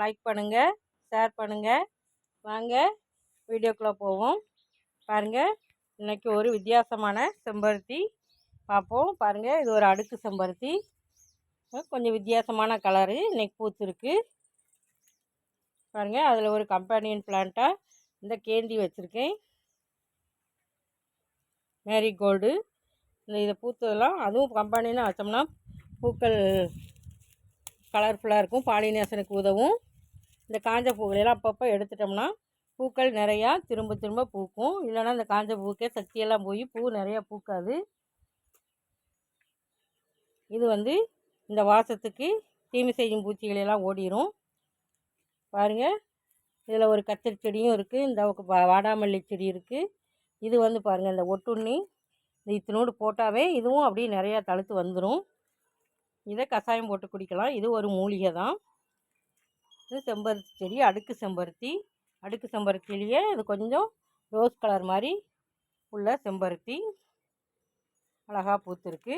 Like பண்ணுங்கள், share பண்ணுங்கள். வாங்க வீடியோக்குள்ளே போவோம். பாருங்கள், இன்றைக்கி ஒரு வித்தியாசமான செம்பருத்தி பார்ப்போம். பாருங்கள், இது ஒரு அடுக்கு செம்பருத்தி. கொஞ்சம் வித்தியாசமான கலரு இன்றைக்கி பூத்துருக்கு. பாருங்கள், அதில் ஒரு கம்பேனியன் பிளான்ட்டாக இந்த கேந்தி வச்சுருக்கேன். மேரிகோல்டு இந்த இதை பூத்ததெல்லாம் அதுவும் கம்பெனின்னு வச்சோம்னா பூக்கள் கலர்ஃபுல்லாக இருக்கும், பாலினேஷனுக்கு உதவும். இந்த காஞ்ச பூக்களையெல்லாம் அப்பப்போ எடுத்துட்டோம்னா பூக்கள் நிறையா திரும்ப திரும்ப பூக்கும். இல்லைனா இந்த காஞ்ச பூக்கே சக்தியெல்லாம் போய் பூ நிறையா பூக்காது. இது இந்த வாசத்துக்கு தீமை செய்யும் பூச்சிகளெல்லாம் ஓடிடும். பாருங்கள், இதில் ஒரு கத்திரி செடியும் இருக்குது, இந்த வாடாமல்லி செடி இருக்குது. இது பாருங்கள், இந்த ஒட்டுண்ணி இந்த இத்தினோடு போட்டாவே இதுவும் அப்படியே நிறையா தழுத்து வந்துடும். இதை கஷாயம் போட்டு குடிக்கலாம். இது ஒரு மூலிகை தான். இது செம்பருத்தி செடி, அடுக்கு செம்பருத்தி. அடுக்கு செம்பருத்திலேயே இது கொஞ்சம் ரோஸ் கலர் மாதிரி உள்ள செம்பருத்தி அழகாக பூத்துருக்கு.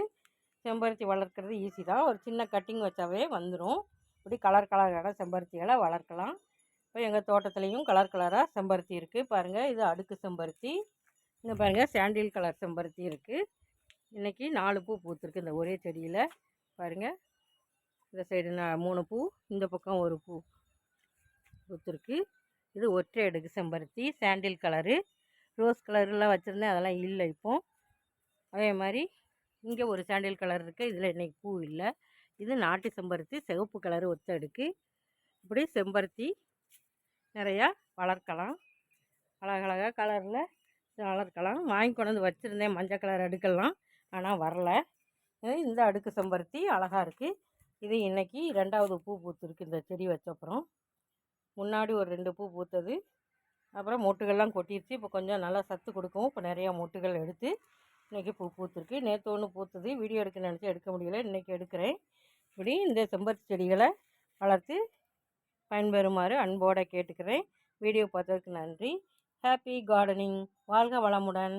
செம்பருத்தி வளர்க்குறது ஈஸி தான். ஒரு சின்ன கட்டிங் வச்சாவே வந்துடும். இப்படி கலர் கலரான செம்பருத்திகளை வளர்க்கலாம். இப்போ எங்கள் தோட்டத்துலேயும் கலர் கலராக செம்பருத்தி இருக்குது. பாருங்கள், இது அடுக்கு செம்பருத்தி. இங்கே பாருங்கள், சாண்டில் கலர் செம்பருத்தி இருக்குது. இன்றைக்கி 4 பூ பூத்துருக்கு இந்த ஒரே செடியில். பாருங்கள், இந்த சைடு 3 பூ, இந்த பக்கம் 1 பூ பூத்துருக்கு. இது ஒற்றை அடுக்கு செம்பருத்தி, சாண்டில் கலரு. ரோஸ் கலர்லாம் வச்சுருந்தேன், அதெல்லாம் இல்லை இப்போது. அதே மாதிரி இங்கே ஒரு சாண்டில் கலர் இருக்குது, இதில் இன்றைக்கி பூ இல்லை. இது நாட்டு செம்பருத்தி, சிவப்பு கலரு ஒற்றை அடுக்கு. இப்படி செம்பருத்தி நிறையா வளர்க்கலாம். அழகழகாக கலரில் வளர்க்கலாம். வாங்கி கொண்டு வந்து வச்சுருந்தேன் மஞ்சள் கலர் அடுக்கெல்லாம், ஆனால் வரல. இந்த அடுக்கு செம்பருத்தி அழகாக இருக்குது. இது இன்றைக்கி 2வது பூ பூத்துருக்கு. இந்த செடி வச்சப்புறம் முன்னாடி ஒரு 2 பூ பூத்தது, அப்புறம் மொட்டுகள்லாம் கொட்டிடுச்சு. இப்போ கொஞ்சம் நல்லா சத்து கொடுக்கவும் இப்போ நிறையா மொட்டுகள் எடுத்து இன்றைக்கி பூ பூத்துருக்கு. நேற்று ஒன்று பூத்தது, வீடியோ எடுக்க நினச்சி எடுக்க முடியல, இன்றைக்கி எடுக்கிறேன். இப்படி இந்த செம்பருத்தி செடிகளை வளர்த்து பயன்பெறுமாறு அன்போடு கேட்டுக்கிறேன். வீடியோ பார்த்ததுக்கு நன்றி. Happy gardening. வாழ்க வளமுடன்.